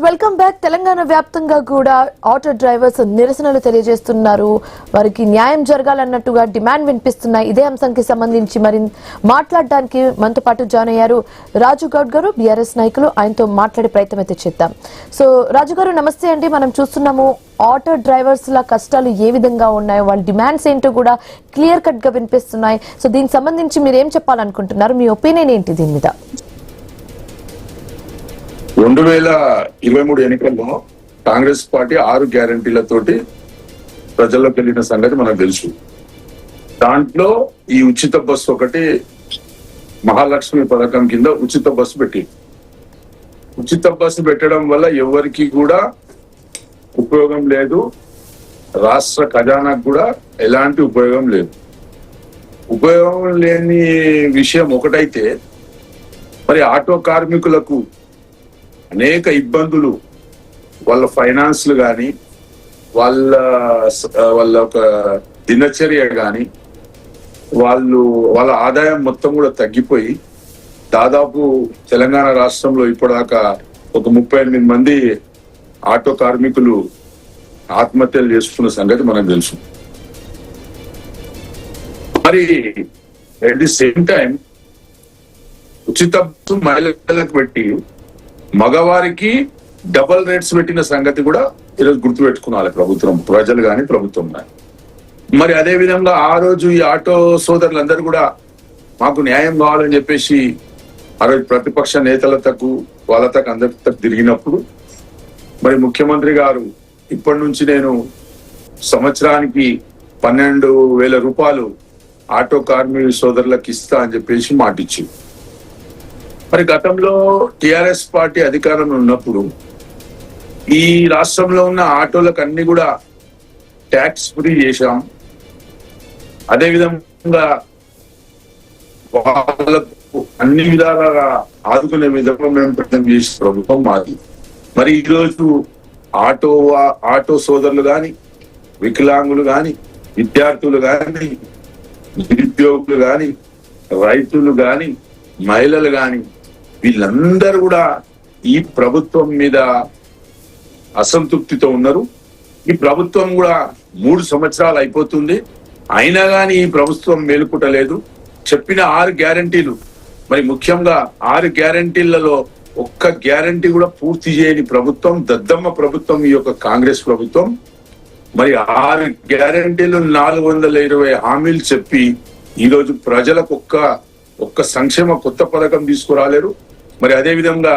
Welcome back. Telangana వ్యాప్తంగా కూడా auto drivers నిరసనలు తెలియజేస్తున్నారు. వారికి న్యాయం జరగాలన్నట్టుగా డిమాండ్ వినిపిస్తున్నాయి. ఇదే అంశంకి సంబంధించి మరి మాట్లాడడానికి మనతో పాటు జాయిన్ అయ్యారు రాజు గౌడ్ గారు, బీఆర్ఎస్ నాయకులు. ఆయనతో మాట్లాడే ప్రయత్నం అయితే చేద్దాం. సో రాజు గారు నమస్తే అండి. మనం చూస్తున్నాము ఆటో డ్రైవర్స్ ల కష్టాలు ఏ విధంగా ఉన్నాయో, వాళ్ళ డిమాండ్స్ ఏంటో కూడా క్లియర్ కట్ గా వినిపిస్తున్నాయి. సో దీనికి సంబంధించి మీరు ఏం చెప్పాలనుకుంటున్నారు? మీ ఒపీనియన్ ఏంటి దీని మీద? 2023 ఎన్నికల్లో కాంగ్రెస్ పార్టీ 6 గ్యారంటీలతోటి ప్రజల్లోకి వెళ్ళిన సంగతి మనకు తెలుసు. దాంట్లో ఈ ఉచిత బస్సు ఒకటి, మహాలక్ష్మి పథకం కింద ఉచిత బస్సు పెట్టి, ఉచిత బస్సు పెట్టడం వల్ల ఎవరికి కూడా ఉపయోగం లేదు. రాష్ట్ర ఖజానాకు కూడా ఎలాంటి ఉపయోగం లేదు. ఉపయోగం లేని విషయం ఒకటైతే, మరి ఆటో కార్మికులకు అనేక ఇబ్బందులు, వాళ్ళ ఫైనాన్స్లు కానీ, వాళ్ళ ఒక దినచర్య కానీ, వాళ్ళ ఆదాయం మొత్తం కూడా తగ్గిపోయి దాదాపు తెలంగాణ రాష్ట్రంలో ఇప్పటిదాకా ఒక 38 మంది ఆటో కార్మికులు ఆత్మహత్యలు చేసుకున్న సంగతి మనకు తెలుసు. మరి అట్ ది సేమ్ టైం ఉచిత బస్సు మహిళలకు పెట్టి మగవారికి డబల్ రేట్స్ పెట్టిన సంగతి కూడా ఈరోజు గుర్తు పెట్టుకున్నారు ప్రభుత్వం, ప్రజలు కానీ ప్రభుత్వం కానీ. మరి అదే విధంగా ఆ రోజు ఈ ఆటో సోదరులందరూ కూడా మాకు న్యాయం కావాలని చెప్పేసి ఆ రోజు ప్రతిపక్ష నేతలతో వాళ్ళతో అందరితో తిరిగినప్పుడు మరి ముఖ్యమంత్రి గారు ఇప్పటి నుంచి నేను సంవత్సరానికి 12,000 రూపాయలు ఆటో కార్మిక సోదరులకు ఇస్తా అని చెప్పేసి మాటిచ్చి, మరి గతంలో టిఆర్ఎస్ పార్టీ అధికారంలో ఉన్నప్పుడు ఈ రాష్ట్రంలో ఉన్న ఆటోలకు అన్ని కూడా ట్యాక్స్ ఫ్రీ చేశాం. అదేవిధంగా వాళ్ళకు అన్ని విధాలుగా ఆదుకునే విధంగా మేము ప్రయత్నం చేసే ప్రభుత్వం మాది. మరి ఈరోజు ఆటో సోదరులు కానీ, వికలాంగులు కానీ, విద్యార్థులు కానీ, నిరుద్యోగులు కానీ, రైతులు కానీ, మహిళలు కానీ, వీళ్ళందరూ కూడా ఈ ప్రభుత్వం మీద అసంతృప్తితో ఉన్నారు. ఈ ప్రభుత్వం కూడా 3 సంవత్సరాలు అయిపోతుంది, అయినా కానీ ఈ ప్రభుత్వం మేలుకుటలేదు. చెప్పిన 6 గ్యారంటీలు, మరి ముఖ్యంగా 6 గ్యారంటీలలో ఒక్క గ్యారంటీ కూడా పూర్తి చేయని ప్రభుత్వం, దద్దమ్మ ప్రభుత్వం ఈ యొక్క కాంగ్రెస్ ప్రభుత్వం. మరి 6 గ్యారంటీలు 420 హామీలు చెప్పి ఈరోజు ప్రజలకు ఒక్క సంక్షేమ కొత్త పథకం తీసుకురాలేరు. మరి అదే విధంగా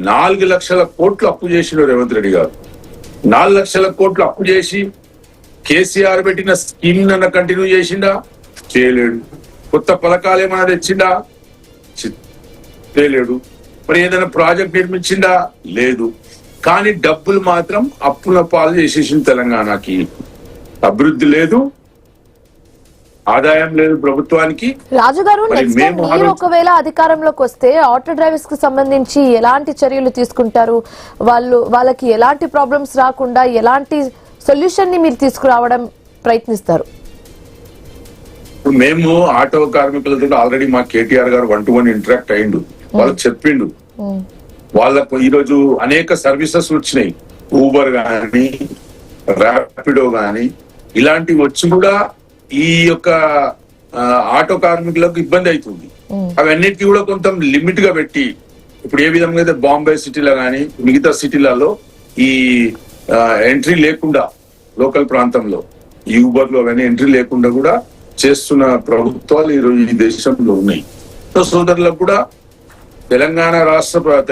4 లక్షల కోట్లు అప్పు చేసిన రేవంత్ రెడ్డి గారు 4 లక్షల కోట్లు అప్పు చేసి కేసీఆర్ పెట్టిన స్కీమ్ నన్న కంటిన్యూ చేసిండా? చేయలేడు. కొత్త పథకాలు ఏమైనా తెచ్చిండా? చేయలేడు. మరి ఏదైనా ప్రాజెక్ట్ నిర్మించిండా? లేదు. కానీ డబ్బులు మాత్రం అప్పుల పాలు చేసేసింది తెలంగాణకి. అభివృద్ధి లేదు, ఆదాయం లేదు ప్రభుత్వానికి. రాజు గారు, మీరు ఒకవేళ అధికారంలోకి వస్తే ఆటో డ్రైవర్స్ కు సంబంధించి ఎలాంటి చర్యలు తీసుకుంటారు? వాళ్ళకి ఎలాంటి ప్రాబ్లమ్స్ రాకుండా ఎలాంటి సొల్యూషన్ ని మీరు తీసుకురావడం ప్రయత్నిస్తారు? మేము ఆటో కార్మికులతో ఆల్రెడీ మా కేటీఆర్ గారు 1-to-1 ఇంటరాక్ట్ అయ్యిండు. వాళ్ళకి చెప్పిండు. వాళ్ళకు ఈరోజు అనేక సర్వీసెస్ వచ్చినాయి, ఊబర్ గాని, ర్యాపిడో గాని, ఇలాంటివి వచ్చి కూడా ఈ యొక్క ఆటో కార్మికులకు ఇబ్బంది అవుతుంది. అవన్నిటికీ కూడా కొంత లిమిట్ గా పెట్టి, ఇప్పుడు ఏ విధంగా అయితే బాంబే సిటీలో కానీ మిగతా సిటీలలో ఈ ఎంట్రీ లేకుండా, లోకల్ ప్రాంతంలో ఈ ఊబర్లు అవన్నీ ఎంట్రీ లేకుండా కూడా చేస్తున్న ప్రభుత్వాలు ఈరోజు ఈ దేశంలో ఉన్నాయి. సోదరులకు కూడా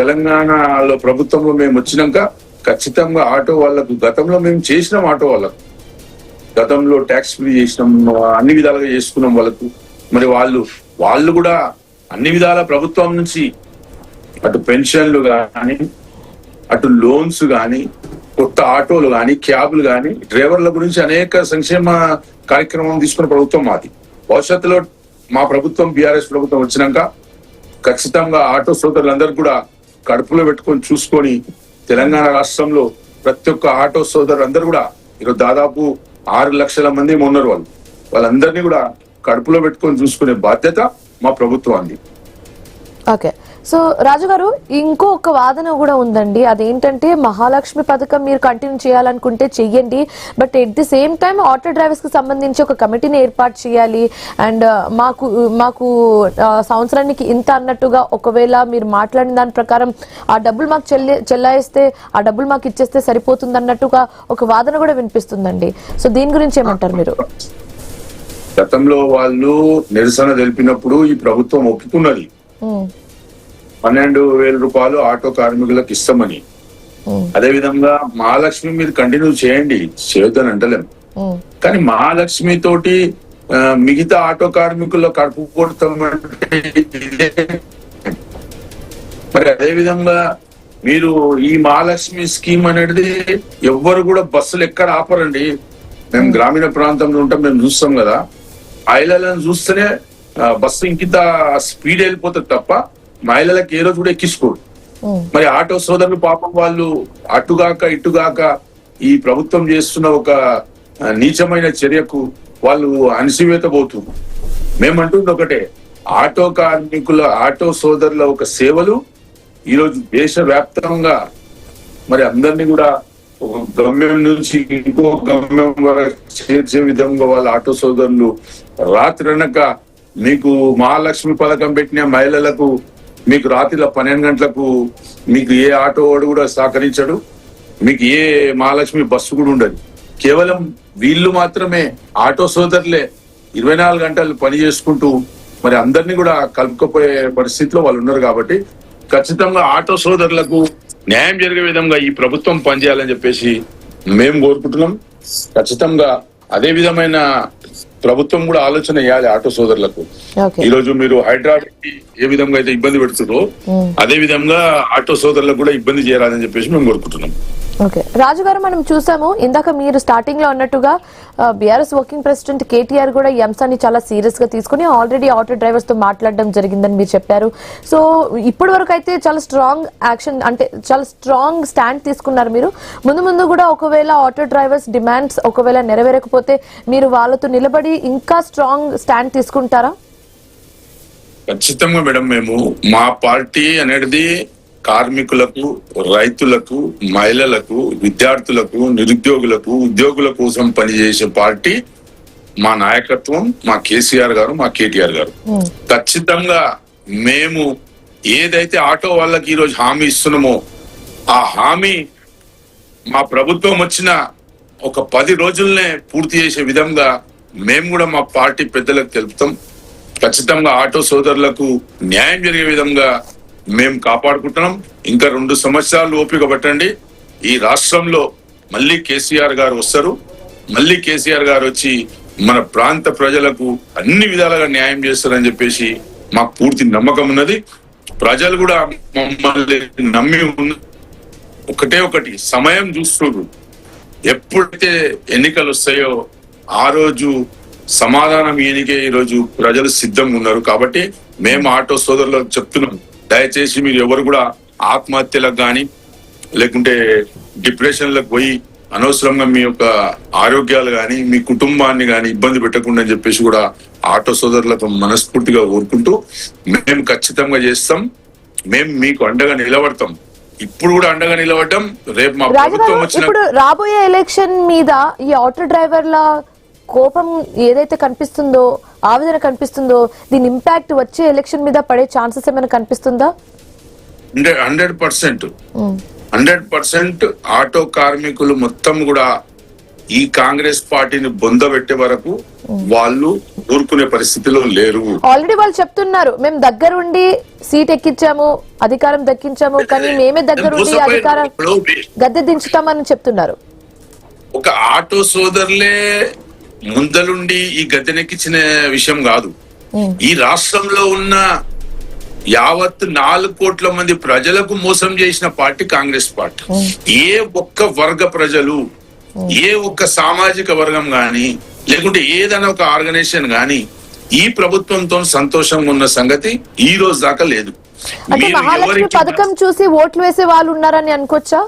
తెలంగాణలో ప్రభుత్వంలో మేము వచ్చినాక ఖచ్చితంగా ఆటో వాళ్ళకు, గతంలో మేము చేసినాం, ఆటో వాళ్ళకు గతంలో ట్యాక్స్ ఫ్రీ చేసినాం, అన్ని విధాలుగా చేసుకున్నాం వాళ్ళకు. మరి వాళ్ళు కూడా అన్ని విధాల ప్రభుత్వం నుంచి అటు పెన్షన్లు కానీ, అటు లోన్స్ కానీ, కొత్త ఆటోలు కానీ, క్యాబ్లు కానీ, డ్రైవర్ల గురించి అనేక సంక్షేమ కార్యక్రమం తీసుకున్న ప్రభుత్వం మాది. భవిష్యత్తులో మా ప్రభుత్వం, బీఆర్ఎస్ ప్రభుత్వం వచ్చినాక ఖచ్చితంగా ఆటో సోదరులందరూ కూడా కడుపులో పెట్టుకొని చూసుకొని, తెలంగాణ రాష్ట్రంలో ప్రతి ఒక్క ఆటో సోదరులందరూ కూడా ఈరోజు దాదాపు 6 లక్షల మంది ఉన్నారు. వాళ్ళందరినీ కూడా కడుపులో పెట్టుకొని చూసుకునే బాధ్యత మా ప్రభుత్వాన్ని. ఓకే. సో రాజు గారు, ఇంకో ఒక వాదన కూడా ఉందండి. అదేంటంటే మహాలక్ష్మి పథకం మీరు కంటిన్యూ చేయాలనుకుంటే చెయ్యండి, but at the same time auto drivers కి సంబంధించి ఒక కమిటీని ఏర్పాటు చేయాలి. అండ్ మాకు సంవత్సరానికి ఇంత అన్నట్టుగా ఒకవేళ మీరు మాట్లాడిన దాని ప్రకారం ఆ డబ్బులు మాకు చెల్లాయిస్తే ఆ డబ్బులు మాకు ఇచ్చేస్తే సరిపోతుంది అన్నట్టుగా ఒక వాదన కూడా వినిపిస్తుందండి. సో దీని గురించి ఏమంటారు మీరు? గతంలో వాళ్ళు నిరసన తెలిపినప్పుడు ఈ ప్రభుత్వం ఒప్పుకున్నది 12,000 రూపాయలు ఆటో కార్మికులకు ఇస్తామని. అదే విధంగా మహాలక్ష్మి మీరు కంటిన్యూ చేయండి, చేయొద్దని అంటలేం. కానీ మహాలక్ష్మి తోటి మిగతా ఆటో కార్మికుల్లో కడుపు కొడతామంటే మరి అదే విధంగా మీరు ఈ మహాలక్ష్మి స్కీమ్ అనేది ఎవ్వరు కూడా బస్సులు ఎక్కడ ఆపరండి. మేము గ్రామీణ ప్రాంతంలో ఉంటాం, మేము చూస్తాం కదా, మహిళలను చూస్తేనే బస్సు ఇంకింత స్పీడ్ వెళ్ళిపోతుంది తప్ప మహిళలకు ఏ రోజు కూడా ఎక్కించుకోరు. మరి ఆటో సోదరులు పాపం వాళ్ళు అటుగాక ఇటుగాక ఈ ప్రభుత్వం చేస్తున్న ఒక నీచమైన చర్యకు వాళ్ళు అణిసివేత పోతున్నారు. మేమంటుంది ఒకటే, ఆటో కార్మికుల ఆటో సోదరుల ఒక సేవలు ఈరోజు దేశవ్యాప్తంగా మరి అందరినీ కూడా ఒక గమ్యం నుంచి ఇంకో గమ్యం వరకు చేర్చే విధంగా వాళ్ళ ఆటో సోదరులు రాత్రి అనక మీకు మహాలక్ష్మి పథకం పెట్టిన మహిళలకు మీకు రాత్రి 12 గంటలకు మీకు ఏ ఆటో వాడు కూడా సహకరించడు, మీకు ఏ మహాలక్ష్మి బస్సు కూడా ఉండదు. కేవలం వీళ్ళు మాత్రమే ఆటో సోదరులే 24 గంటలు పని చేసుకుంటూ మరి అందరినీ కూడా కలుపుకపోయే పరిస్థితిలో వాళ్ళు ఉన్నారు. కాబట్టి ఖచ్చితంగా ఆటో సోదరులకు న్యాయం జరిగే విధంగా ఈ ప్రభుత్వం పనిచేయాలని చెప్పేసి మేము కోరుకుంటున్నాం. ఖచ్చితంగా అదే విధమైన ప్రభుత్వం కూడా ఆలోచన చేయాలి ఆటో సోదరులకు. ఈ రోజు మీరు హైదరాబాద్ ఏ విధంగా అయితే ఇబ్బంది పెడుతుందో అదే విధంగా ఆటో సోదరులకు కూడా ఇబ్బంది చేయాలని చెప్పేసి మేము కోరుకుంటున్నాం. ఓకే రాజు గారు, మనం చూసాము ఇందాక మీరు స్టార్టింగ్ లో అన్నట్టుగా బీఆర్ఎస్ వర్కింగ్ ప్రెసిడెంట్ కేటీఆర్ కూడా ఈ అంశాన్ని చాలా సీరియస్ గా తీసుకుని ఆల్రెడీ ఆటో డ్రైవర్స్ తో మాట్లాడడం జరిగిందని మీరు చెప్పారు. సో ఇప్పటి వరకు అయితే చాలా స్ట్రాంగ్ యాక్షన్, అంటే చాలా స్ట్రాంగ్ స్టాండ్ తీసుకున్నారు మీరు. ముందు కూడా ఒకవేళ ఆటో డ్రైవర్స్ డిమాండ్స్ ఒకవేళ నెరవేరకపోతే మీరు వాళ్ళతో నిలబడి ఇంకా స్ట్రాంగ్ స్టాండ్ తీసుకుంటారా? ఖచ్చితంగా మేడం, మేము మా పార్టీ అనేది కార్మికులకు, రైతులకు, మహిళలకు, విద్యార్థులకు, నిరుద్యోగులకు, ఉద్యోగుల కోసం పనిచేసే పార్టీ. మా నాయకత్వం, మా కేసీఆర్ గారు, మా కేటీఆర్ గారు. ఖచ్చితంగా మేము ఏదైతే ఆటో వాళ్ళకి ఈరోజు హామీ ఇస్తున్నామో ఆ హామీ మా ప్రభుత్వం వచ్చిన ఒక 10 రోజుల్నే పూర్తి చేసే విధంగా మేము కూడా మా పార్టీ పెద్దలకు తెలుపుతాం. ఖచ్చితంగా ఆటో సోదరులకు న్యాయం జరిగే విధంగా మేము కాపాడుకుంటున్నాం. ఇంకా 2 సంవత్సరాలు ఓపిక పట్టండి. ఈ రాష్ట్రంలో మళ్ళీ కేసీఆర్ గారు వస్తారు. మళ్ళీ కేసీఆర్ గారు వచ్చి మన ప్రాంత ప్రజలకు అన్ని విధాలుగా న్యాయం చేస్తారని చెప్పేసి మాకు పూర్తి నమ్మకం ఉన్నది. ప్రజలు కూడా మమ్మల్ని నమ్మి ఒకటి సమయం చూస్తున్నారు. ఎప్పుడైతే ఎన్నికలు వస్తాయో ఆ రోజు సమాధానం ఈయనకే ఈరోజు ప్రజలు సిద్ధంగా ఉన్నారు. కాబట్టి మేము ఆటో సోదరులకు చెప్తున్నాం, దయచేసి మీరు ఎవరు కూడా ఆత్మహత్యలకు కానీ లేకుంటే డిప్రెషన్లకు పోయి అనవసరంగా మీ యొక్క ఆరోగ్యాలు కానీ మీ కుటుంబాన్ని కానీ ఇబ్బంది పెట్టకుండా అని చెప్పేసి కూడా ఆటో సోదరులకు మనస్ఫూర్తిగా కోరుకుంటూ మేము ఖచ్చితంగా చేస్తాం. మేము మీకు అండగా నిలబడతాం. ఇప్పుడు కూడా అండగా నిలబడటం. రేపు మా ప్రభుత్వం వచ్చిన ఇప్పుడు రాబోయే ఎలక్షన్ మీద ఈ ఆటో డ్రైవర్ల కోపం ఏదైతే కనిపిస్తుందో, ఆవేదన కనిపిస్తుందో, దీని ఇంపాక్ట్ వచ్చే ఎలక్షన్ మీద పడే ఛాన్సెస్ ఏమైనా కనిపిస్తుందా? 100% ఆటో కార్మికులు మొత్తం కూడా ఈ కాంగ్రెస్ పార్టీని బొందబెట్టే వరకు వాళ్ళు ఊరుకునే పరిస్థితిలో లేరు. ఆల్రెడీ వాళ్ళు చెప్తున్నారు, మేము దగ్గరుండి సీట్ ఎక్కించాము, అధికారం దక్కించాము, కానీ మేమే దగ్గరుండి అధికారం గద్దె దించుతామని చెప్తున్నారు. ఒక ఆటో సోదరులే ముందలుండి ఈ గద్దెనెక్కించిన విషయం కాదు. ఈ రాష్ట్రంలో ఉన్న యావత్ 4 కోట్ల మంది ప్రజలకు మోసం చేసిన పార్టీ కాంగ్రెస్ పార్టీ. ఏ ఒక్క వర్గ ప్రజలు, ఏ ఒక్క సామాజిక వర్గం గాని లేకుంటే ఏదైనా ఒక ఆర్గనైజేషన్ గాని ఈ ప్రభుత్వంతో సంతోషంగా ఉన్న సంగతి ఈ రోజు దాకా లేదు. అంటే మహాలక్ష్మి పథకం చూసి ఓట్లు వేసే వాళ్ళు ఉన్నారని అనుకోవచ్చా?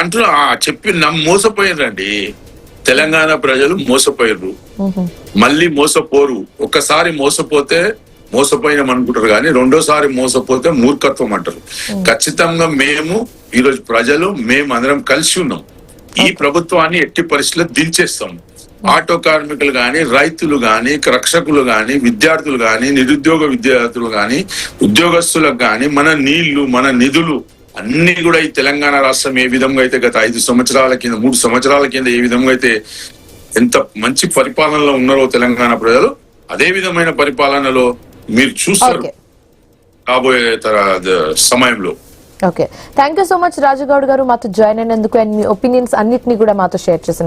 అంటూ చెప్పి మోసపోయారండి. తెలంగాణ ప్రజలు మోసపోయారు, మళ్ళీ మోసపోరు. ఒక్కసారి మోసపోతే మోసపోయినాం అనుకుంటారు కానీ రెండోసారి మోసపోతే మూర్ఖత్వం అంటారు. ఖచ్చితంగా మేము ఈరోజు ప్రజలు మేము అందరం కలిసి ఉన్నాం. ఈ ప్రభుత్వాన్ని ఎట్టి పరిస్థితుల్లో దించేస్తాం. ఆటో కార్మికులు గాని, రైతులు గాని, రక్షకులు గాని, విద్యార్థులు గాని, నిరుద్యోగ విద్యార్థులు గాని, ఉద్యోగస్తులకు గాని, మన నీళ్లు, మన నిధులు అన్ని కూడా ఈ తెలంగాణ రాష్ట్రం ఏ విధంగా అయితే గత 5 సంవత్సరాల కింద 3 సంవత్సరాల కింద ఏ విధంగా అయితే ఎంత మంచి పరిపాలనలో ఉన్నారో తెలంగాణ ప్రజలు, అదే విధమైన పరిపాలనలో మీరు చూస్తారు కాబోయే సమయంలో. Okay, thank you so much Raju Goud గారు మాతో జాయిన్ అయినందుకు అండ్ మీ ఒపీనియన్స్ అన్నిటినీ కూడా మాతో షేర్ చేసిన